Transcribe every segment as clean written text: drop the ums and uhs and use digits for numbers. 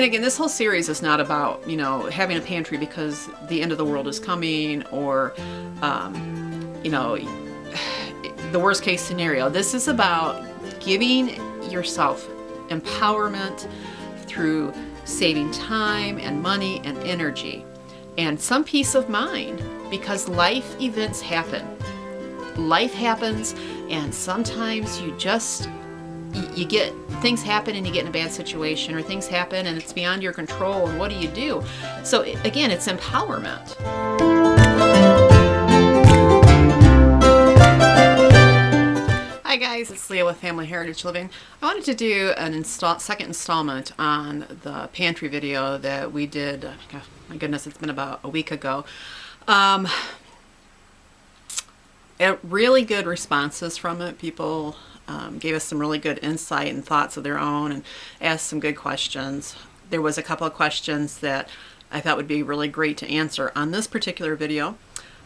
And again, this whole series is not about, you know, having a pantry because the end of the world is coming, or, you know, the worst case scenario. This is about giving yourself empowerment through saving time and money and energy and some peace of mind, because life events happen. Life happens, and sometimes you get things happen and you get in a bad situation, or things happen and it's beyond your control, and what do? So again, it's empowerment. Hi guys, it's Leah with Family Heritage Living. I wanted to do an second installment on the pantry video that we did, oh my goodness, it's been about a week ago. Really good responses from it. People gave us some really good insight and thoughts of their own and asked some good questions. There was a couple of questions that I thought would be really great to answer on this particular video.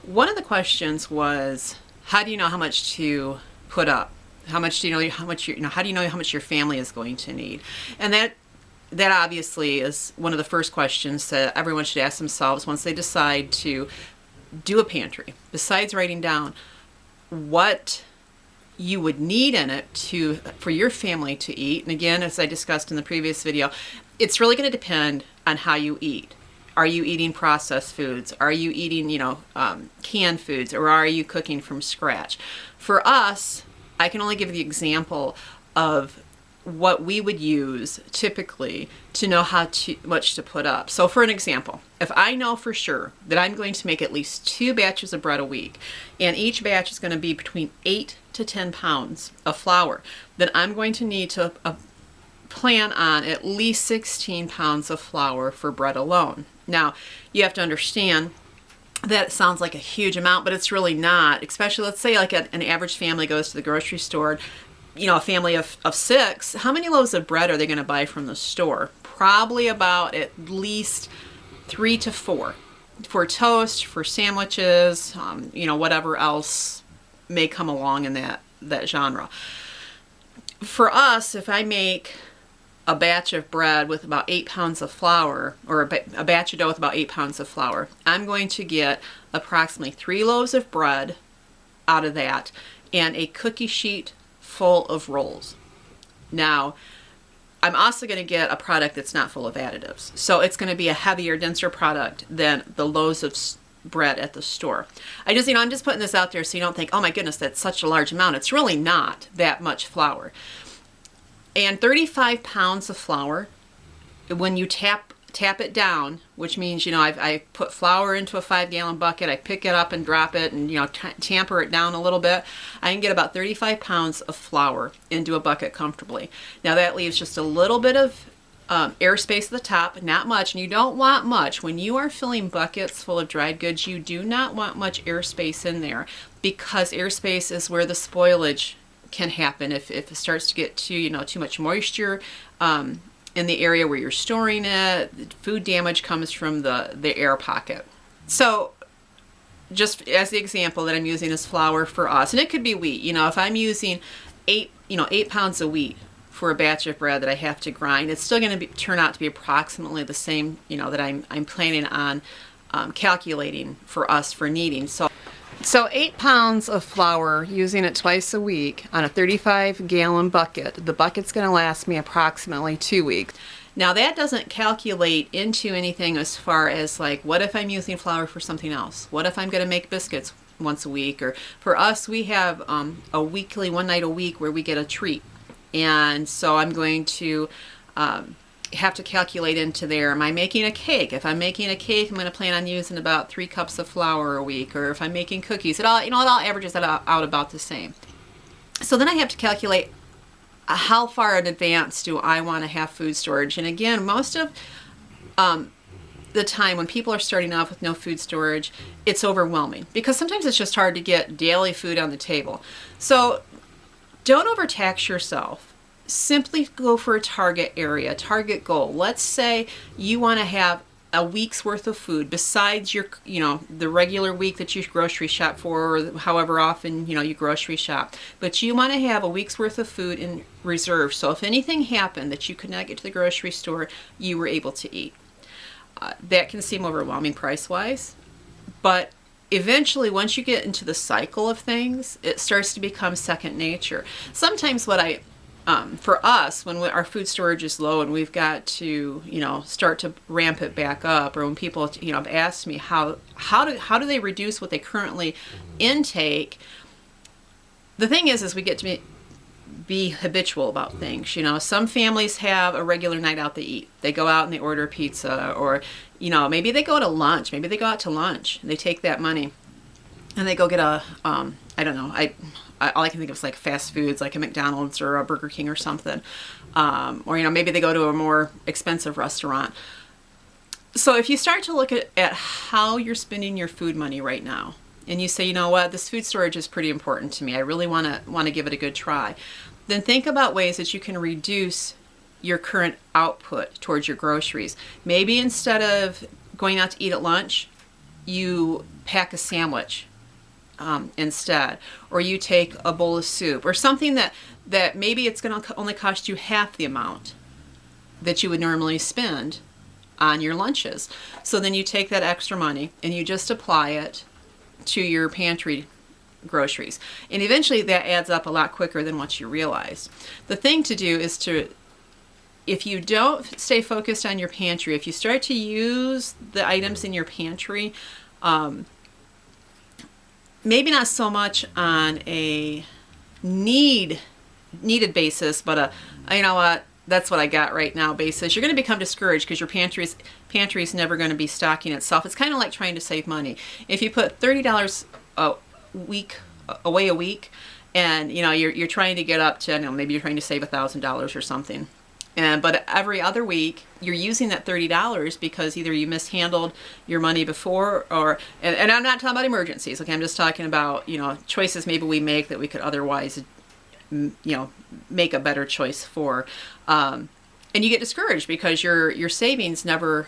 One of the questions was, how do you know how much to put up? How much do you know how much how do you know how much your family is going to need? And that obviously is one of the first questions that everyone should ask themselves once they decide to do a pantry. Besides writing down what you would need in it for your family to eat. And again, as I discussed in the previous video, it's really going to depend on how you eat. Are you eating processed foods? Are you eating, canned foods, or are you cooking from scratch? For us, I can only give the example of what we would use typically to know how much to put up. So for an example, if I know for sure that I'm going to make at least 2 batches of bread a week, and each batch is going to be between 8 to 10 pounds of flour, then I'm going to need to plan on at least 16 pounds of flour for bread alone. Now, you have to understand that sounds like a huge amount, but it's really not. Especially, let's say like an average family goes to the grocery store, a family of 6, how many loaves of bread are they going to buy from the store? Probably about at least 3 to 4 for toast, for sandwiches, whatever else may come along in that genre. For us, if I make a batch of bread with about 8 pounds of flour, or a batch of dough with about 8 pounds of flour, I'm going to get approximately 3 loaves of bread out of that and a cookie sheet full of rolls. Now, I'm also going to get a product that's not full of additives. So it's going to be a heavier, denser product than the loaves of bread at the store. I'm just putting this out there so you don't think, oh my goodness, that's such a large amount. It's really not that much flour. And 35 pounds of flour, when you tap it down, which means, I put flour into a 5-gallon bucket, I pick it up and drop it and, tamper it down a little bit, I can get about 35 pounds of flour into a bucket comfortably. Now that leaves just a little bit of airspace at the top, not much, and you don't want much. When you are filling buckets full of dried goods, you do not want much airspace in there, because airspace is where the spoilage can happen if it starts to get too much moisture in the area where you're storing it. Food damage comes from the air pocket. So just as the example that I'm using is flour for us, and it could be wheat. If I'm using 8 pounds of wheat for a batch of bread that I have to grind, it's still going to turn out to be approximately the same, that I'm planning on calculating for us for needing. So 8 pounds of flour, using it twice a week on a 35-gallon bucket. The bucket's going to last me approximately 2 weeks. Now that doesn't calculate into anything as far as like, what if I'm using flour for something else? What if I'm going to make biscuits once a week? Or for us, we have a weekly, one night a week where we get a treat. And so I'm going to have to calculate into there, am I making a cake? If I'm making a cake, I'm going to plan on using about 3 cups of flour a week. Or if I'm making cookies, it all averages that out about the same. So then I have to calculate how far in advance do I want to have food storage. And again, most of the time when people are starting off with no food storage, it's overwhelming, because sometimes it's just hard to get daily food on the table. So don't overtax yourself. Simply go for a target area, target goal. Let's say you want to have a week's worth of food besides your, the regular week that you grocery shop for, or however often, you grocery shop. But you want to have a week's worth of food in reserve. So if anything happened that you could not get to the grocery store, you were able to eat. That can seem overwhelming price-wise, but eventually, once you get into the cycle of things, it starts to become second nature. Sometimes for us, when our food storage is low and we've got to, start to ramp it back up, or when people, have asked me how do they reduce what they currently intake, the thing is we get to be habitual about things. Some families have a regular night out to eat. They go out and they order pizza, or, maybe they go to lunch. Maybe they go out to lunch and they take that money and they go get a, I don't know, all I can think of is like fast foods, like a McDonald's or a Burger King or something. Or, maybe they go to a more expensive restaurant. So if you start to look at how you're spending your food money right now, and you say, you know what, this food storage is pretty important to me, I really want to give it a good try, then think about ways that you can reduce your current output towards your groceries. Maybe instead of going out to eat at lunch, you pack a sandwich instead, or you take a bowl of soup, or something that maybe it's going to only cost you half the amount that you would normally spend on your lunches. So then you take that extra money and you just apply it to your pantry groceries. And eventually that adds up a lot quicker than what you realize. The thing to do is if you don't stay focused on your pantry, if you start to use the items in your pantry, maybe not so much on a needed basis, but you know what, that's what I got right now basis, you're going to become discouraged because your pantry is never going to be stocking itself. It's kind of like trying to save money. If you put $30 away a week, and you're trying to get up to, maybe you're trying to save $1,000 or something, but every other week you're using that $30 because either you mishandled your money before, or and I'm not talking about emergencies, okay, I'm just talking about choices maybe we make that we could otherwise make a better choice for, and you get discouraged because your savings never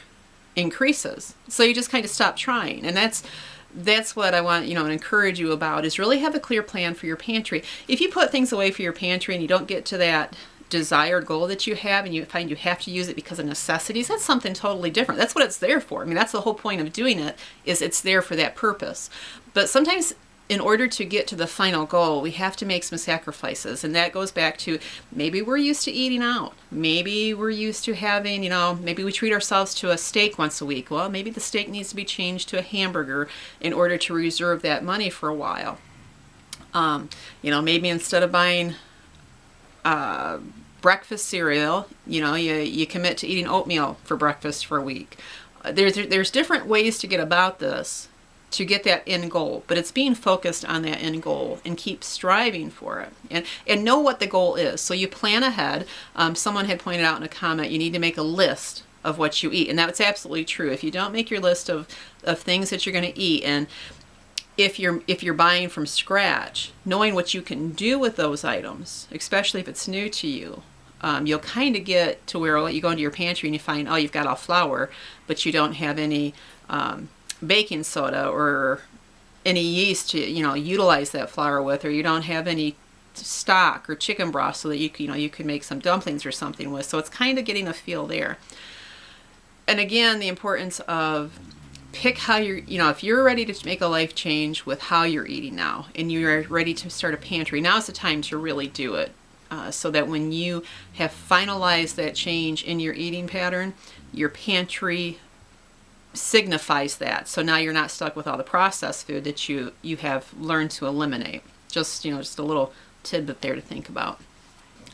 increases, so you just kind of stop trying. And that's what I want to encourage you about, is really have a clear plan for your pantry. If you put things away for your pantry and you don't get to that desired goal that you have, and you find you have to use it because of necessities, that's something totally different. That's what it's there for. I mean, that's the whole point of doing it, is it's there for that purpose. But sometimes in order to get to the final goal, we have to make some sacrifices. And that goes back to, maybe we're used to eating out. Maybe we're used to having, maybe we treat ourselves to a steak once a week. Well, maybe the steak needs to be changed to a hamburger in order to reserve that money for a while. Maybe instead of buying breakfast cereal, you commit to eating oatmeal for breakfast for a week. There's different ways to get about this to get that end goal, but it's being focused on that end goal and keep striving for it, and know what the goal is. So you plan ahead. Someone had pointed out in a comment, you need to make a list of what you eat, and that's absolutely true. If you don't make your list of things that you're going to eat, and if you're buying from scratch, knowing what you can do with those items, especially if it's new to you, you'll kind of get to where you go into your pantry and you find, you've got all flour, but you don't have any baking soda or any yeast to utilize that flour with, or you don't have any stock or chicken broth so that you can make some dumplings or something with. So it's kind of getting a feel there. And again, the importance of pick how you're, if you're ready to make a life change with how you're eating now, and you're ready to start a pantry, now's the time to really do it, so that when you have finalized that change in your eating pattern, your pantry signifies that. So now you're not stuck with all the processed food that you have learned to eliminate. Just a little tidbit there to think about.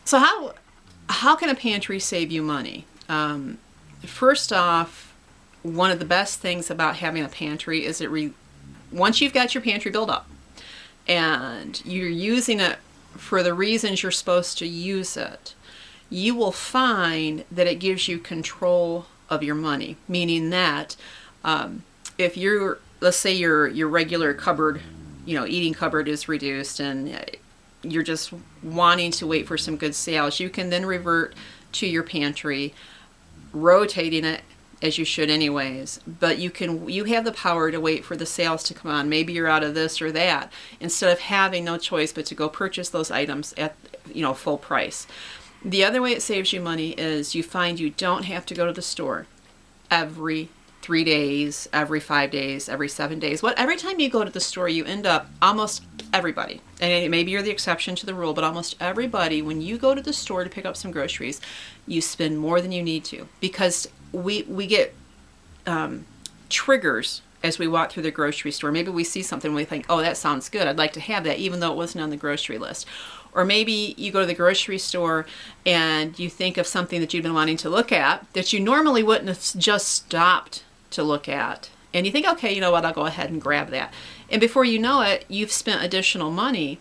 So how can a pantry save you money? First off, one of the best things about having a pantry is once you've got your pantry built up and you're using it for the reasons you're supposed to use it, you will find that it gives you control of your money. Meaning that if let's say your regular cupboard, eating cupboard is reduced, and you're just wanting to wait for some good sales, you can then revert to your pantry, rotating it as you should anyways, but you have the power to wait for the sales to come on. Maybe you're out of this or that, instead of having no choice but to go purchase those items at full price. The other way it saves you money is you find you don't have to go to the store every 3 days, every 5 days, every 7 days. Every time you go to the store, you end up, almost everybody, and maybe you're the exception to the rule, but almost everybody, when you go to the store to pick up some groceries, you spend more than you need to, because we get triggers as we walk through the grocery store. Maybe we see something and we think, oh, that sounds good, I'd like to have that, even though it wasn't on the grocery list. Or maybe you go to the grocery store and you think of something that you've been wanting to look at that you normally wouldn't have just stopped to look at. And you think, okay, you know what, I'll go ahead and grab that. And before you know it, you've spent additional money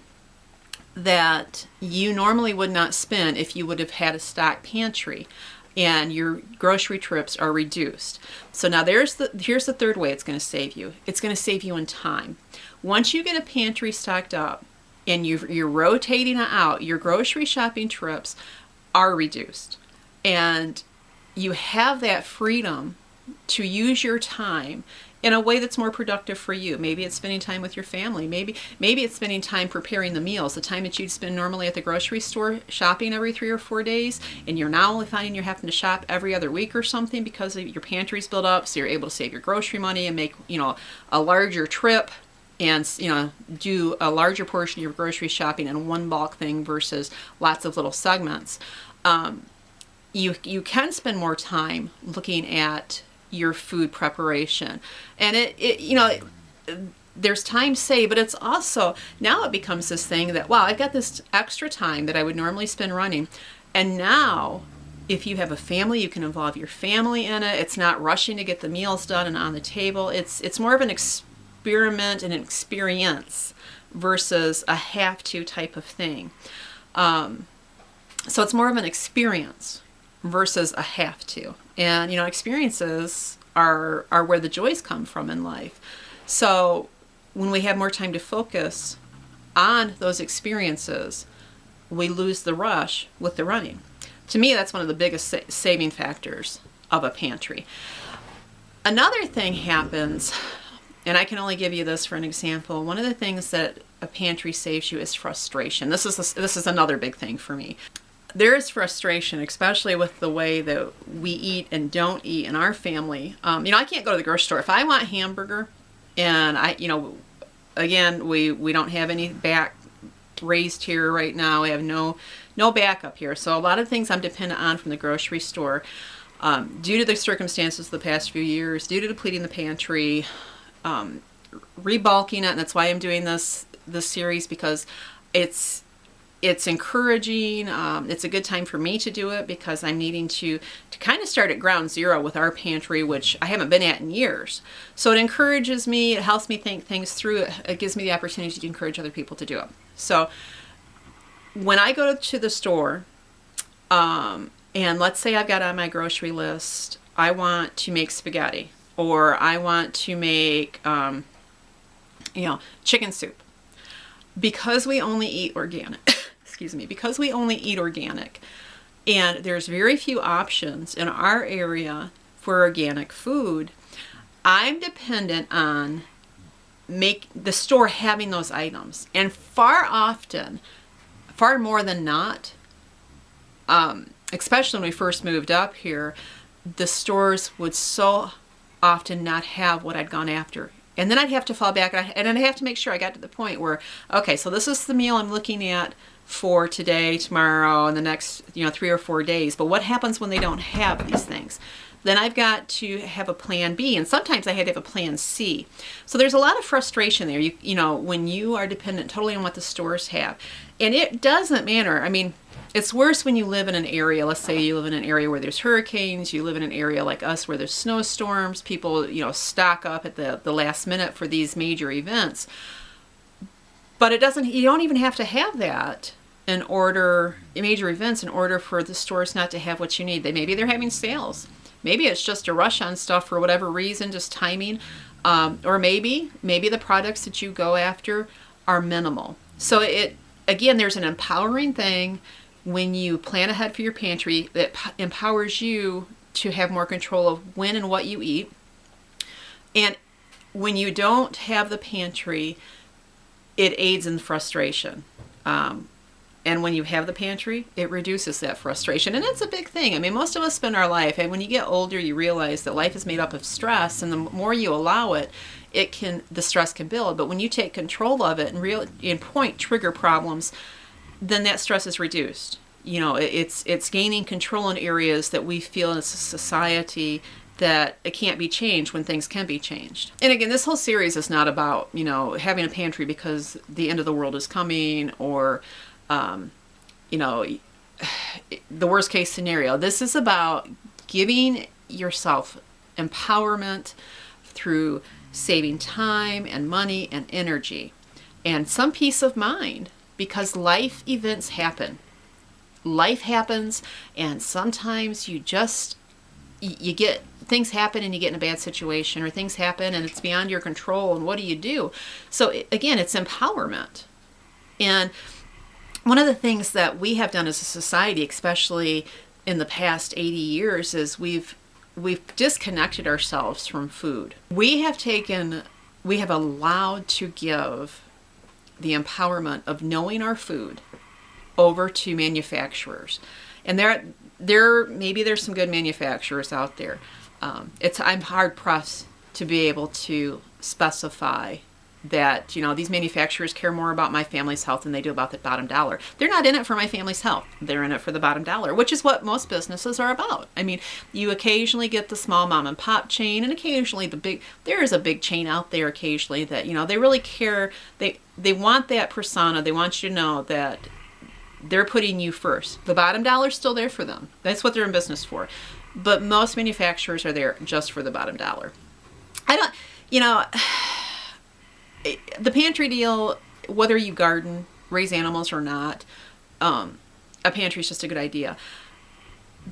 that you normally would not spend if you would have had a stock pantry, and your grocery trips are reduced. So now here's the third way it's going to save you. It's going to save you in time. Once you get a pantry stocked up and you're rotating it out, your grocery shopping trips are reduced. And you have that freedom to use your time in a way that's more productive for you. Maybe it's spending time with your family. Maybe it's spending time preparing the meals, the time that you'd spend normally at the grocery store shopping every 3 or 4 days, and you're now only finding you're having to shop every other week or something because your pantry's built up, so you're able to save your grocery money and make, a larger trip and, do a larger portion of your grocery shopping in one bulk thing versus lots of little segments. You can spend more time looking at your food preparation, and there's time saved, but it's also, now it becomes this thing that, wow, I've got this extra time that I would normally spend running, and now if you have a family, you can involve your family in it. It's not rushing to get the meals done and on the table. It's more of an experiment and an experience versus a have to type of thing. So it's more of an experience versus a have to. And, experiences are where the joys come from in life. So when we have more time to focus on those experiences, we lose the rush with the running. To me, that's one of the biggest saving factors of a pantry. Another thing happens, and I can only give you this for an example. One of the things that a pantry saves you is frustration. This is another big thing for me. There is frustration, especially with the way that we eat and don't eat in our family. I can't go to the grocery store. If I want hamburger, and again, we don't have any back raised here right now. We have no backup here. So a lot of things I'm dependent on from the grocery store, due to the circumstances of the past few years, due to depleting the pantry, rebulking it, and that's why I'm doing this series, because it's encouraging. It's a good time for me to do it because I'm needing to kind of start at ground zero with our pantry, which I haven't been at in years. So it encourages me. It helps me think things through. It gives me the opportunity to encourage other people to do it. So when I go to the store, and let's say I've got on my grocery list, I want to make spaghetti, or I want to make, chicken soup. Because we only eat organic, because we only eat organic, and there's very few options in our area for organic food, I'm dependent on the store having those items. And far more than not, especially when we first moved up here, the stores would so often not have what I'd gone after. And then I'd have to fall back, and I'd have to make sure I got to the point where, okay, so this is the meal I'm looking at for today, tomorrow, and the next 3 or 4 days. But what happens when they don't have these things? Then I've got to have a plan B, and sometimes I had to have a plan C. So there's a lot of frustration there, when you are dependent totally on what the stores have. And it doesn't matter. I mean, it's worse when you live in an area, let's say you live in an area where there's hurricanes, you live in an area like us where there's snowstorms, people, stock up at the last minute for these major events. But you don't even have to have that major events in order for the stores not to have what you need. Maybe they're having sales. Maybe it's just a rush on stuff for whatever reason, just timing. Or maybe the products that you go after are minimal. So again, there's an empowering thing when you plan ahead for your pantry that empowers you to have more control of when and what you eat. And when you don't have the pantry, it aids in frustration. And when you have the pantry, it reduces that frustration. And it's a big thing. I mean, most of us spend our life, and when you get older, you realize that life is made up of stress, and the more you allow it, the stress can build. But when you take control of it and point trigger problems, then that stress is reduced. You know, it's gaining control in areas that we feel as a society that it can't be changed when things can be changed. And again, this whole series is not about, you know, having a pantry because the end of the world is coming, or you know, the worst case scenario. This is about giving yourself empowerment through saving time and money and energy and some peace of mind, because life events happen. Life happens, and sometimes you get things happen and you get in a bad situation, or things happen and it's beyond your control, and what do you do? So again, it's empowerment. And one of the things that we have done as a society, especially in the past 80 years, is we've disconnected ourselves from food. We have allowed to give the empowerment of knowing our food over to manufacturers. And maybe there's some good manufacturers out there. I'm hard pressed to be able to specify that, you know, these manufacturers care more about my family's health than they do about the bottom dollar. They're not in it for my family's health. They're in it for the bottom dollar, which is what most businesses are about. I mean, you occasionally get the small mom and pop chain, and occasionally there is a big chain out there occasionally that, you know, they really care. They want that persona. They want you to know that they're putting you first. The bottom dollar's still there for them. That's what they're in business for. But most manufacturers are there just for the bottom dollar. The pantry deal, whether you garden, raise animals or not, a pantry is just a good idea.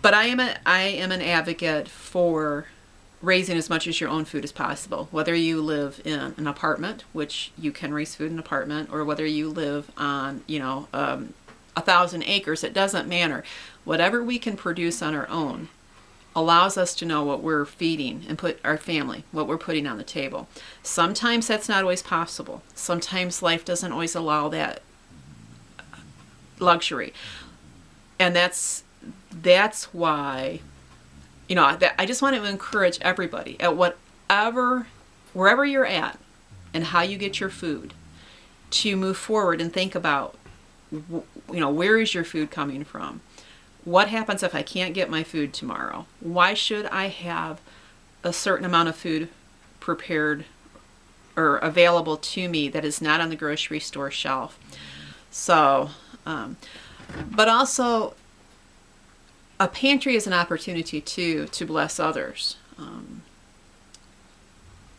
But I am an advocate for raising as much as your own food as possible. Whether you live in an apartment, which you can raise food in an apartment, or whether you live on, 1,000 acres, it doesn't matter. Whatever we can produce on our own allows us to know what we're feeding and put our family, what we're putting on the table. Sometimes that's not always possible. Sometimes life doesn't always allow that luxury. And that's why, I just want to encourage everybody at wherever you're at and how you get your food, to move forward and think about, where is your food coming from? What happens if I can't get my food tomorrow? Why should I have a certain amount of food prepared or available to me that is not on the grocery store shelf? So, but also a pantry is an opportunity to bless others.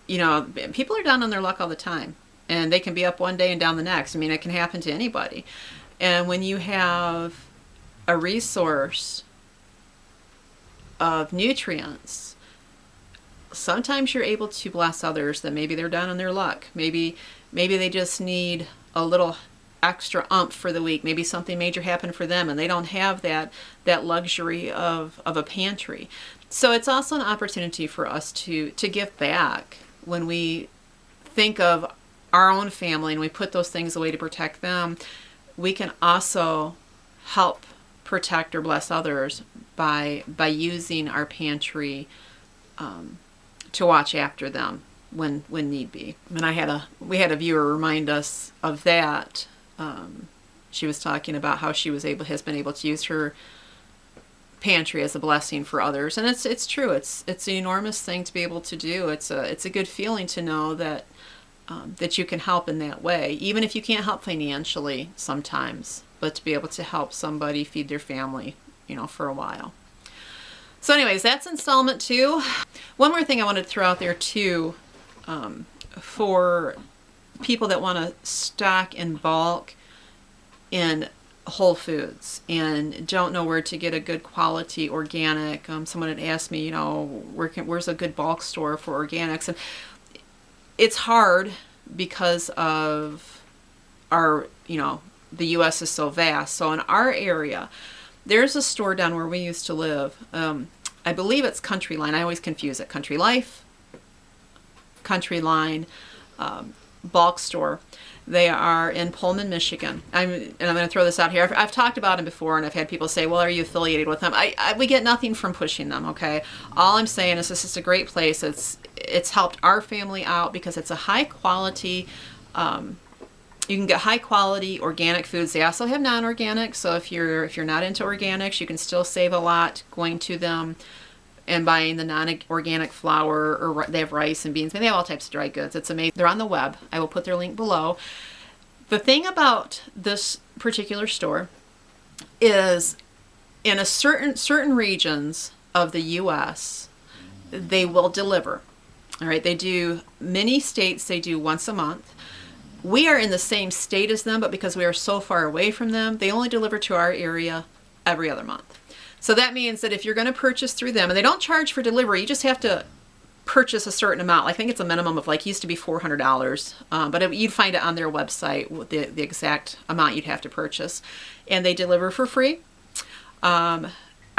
People are down on their luck all the time, and they can be up one day and down the next. I mean, it can happen to anybody. And when you have a resource of nutrients, sometimes you're able to bless others that maybe they're down on their luck. Maybe they just need a little extra oomph for the week. Maybe something major happened for them and they don't have that luxury of a pantry. So it's also an opportunity for us to give back when we think of our own family and we put those things away to protect them. We can also help protect or bless others by using our pantry to watch after them when need be. And we had a viewer remind us of that. She was talking about how she has been able to use her pantry as a blessing for others, and it's true. It's an enormous thing to be able to do. It's a good feeling to know that you can help in that way, even if you can't help financially sometimes, but to be able to help somebody feed their family, for a while. So anyways, that's installment 2. One more thing I wanted to throw out there too, for people that want to stock in bulk in Whole Foods and don't know where to get a good quality organic. Someone had asked me, where's a good bulk store for organics? And it's hard because of our, the U.S. is so vast. So in our area, there's a store down where we used to live. I believe it's Country Line. I always confuse it. Country Life, Country Line, bulk store. They are in Pullman, Michigan. And I'm going to throw this out here. I've talked about them before, and I've had people say, well, are you affiliated with them? We get nothing from pushing them, okay? All I'm saying is this is a great place. It's helped our family out because it's a high quality, you can get high quality organic foods. They also have non-organic, so if you're not into organics, you can still save a lot going to them and buying the non-organic flour, or they have rice and beans. They have all types of dry goods. It's amazing. They're on the web. I will put their link below. The thing about this particular store is in a certain regions of the U.S., they will deliver. All right, they do, many states they do once a month. We are in the same state as them, but because we are so far away from them, they only deliver to our area every other month. So that means that if you're going to purchase through them, and they don't charge for delivery, you just have to purchase a certain amount. I think it's a minimum of, like, used to be $400, but you'd find it on their website, the exact amount you'd have to purchase. And they deliver for free. I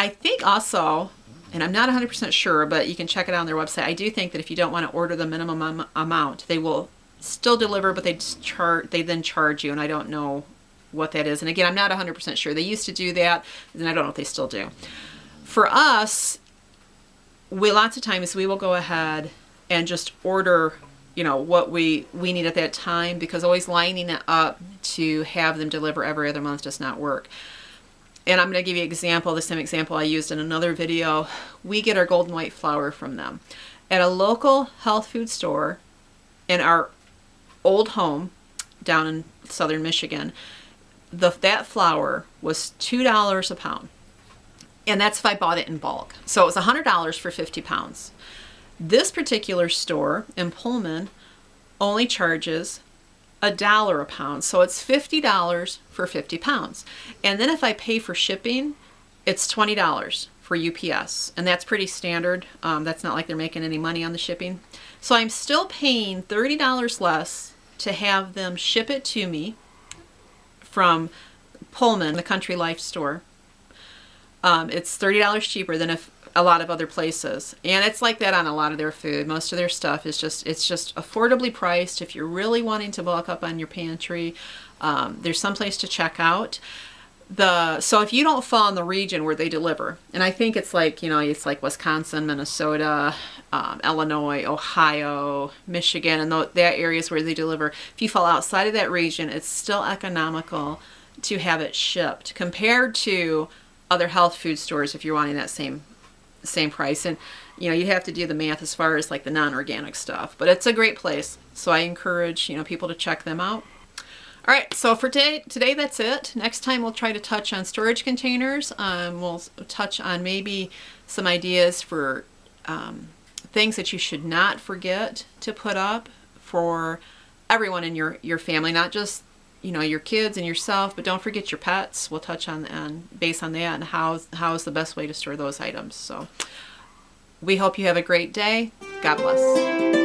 think also, and I'm not 100% sure, but you can check it out on their website. I do think that if you don't want to order the minimum amount, they will still deliver, but they then charge you, and I don't know what that is. And again, I'm not 100% sure. They used to do that, and I don't know if they still do. For us, lots of times we will go ahead and just order, what we need at that time, because always lining it up to have them deliver every other month does not work. And I'm going to give you an example, the same example I used in another video. We get our golden white flour from them. At a local health food store in our old home down in southern Michigan, that flour was $2 a pound. And that's if I bought it in bulk. So it was $100 for 50 pounds. This particular store in Pullman only charges $1 a pound. So it's $50 for 50 pounds. And then if I pay for shipping, it's $20 for UPS. And that's pretty standard. That's not like they're making any money on the shipping. So I'm still paying $30 less to have them ship it to me from Pullman, the Country Life store. It's $30 cheaper than a lot of other places, and it's like that on a lot of their food. Most of their stuff is just affordably priced. If you're really wanting to bulk up on your pantry, there's some place to check out. So if you don't fall in the region where they deliver, and I think it's like Wisconsin, Minnesota, Illinois, Ohio, Michigan, and that areas where they deliver, if you fall outside of that region, it's still economical to have it shipped compared to other health food stores if you're wanting that same price. And you have to do the math as far as like the non-organic stuff, but it's a great place. So I encourage people to check them out. All right, so for today that's it. Next time we'll try to touch on storage containers. We'll touch on maybe some ideas for things that you should not forget to put up for everyone in your family, not just your kids and yourself, but don't forget your pets. We'll touch on based on that and how is the best way to store those items. So we hope you have a great day. God bless.